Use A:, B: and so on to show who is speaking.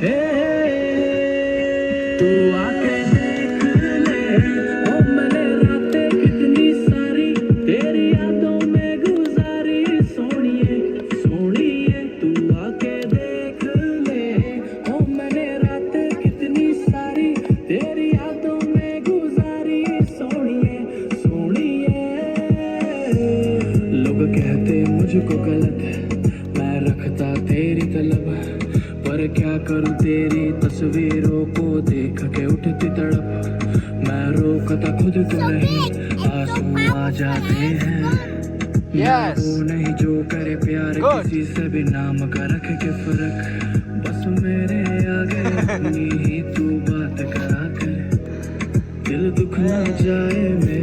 A: हे तू आके देख ले, ओ मैंने रातें कितनी सारी तेरी यादों में गुजारी। सोनिए सोनिए तू आके देख ले, ओ मैंने रातें कितनी सारी तेरी यादों में गुजारी। सोनिए सोनिए लोग कहते मुझको गलत है, मैं रखता तेरी तलब, पर क्या करूं तेरी तस्वीरों को देख के उठती तड़प। मैं रोकता खुद को नहीं, आंसू आ जाते हैं। मैं वो नहीं जो करे प्यार किसी से भी नाम का रख के फर्क। बस मेरे आगे अपनी ही तू बात करा कर, दिल दुख ना जाए मेरा।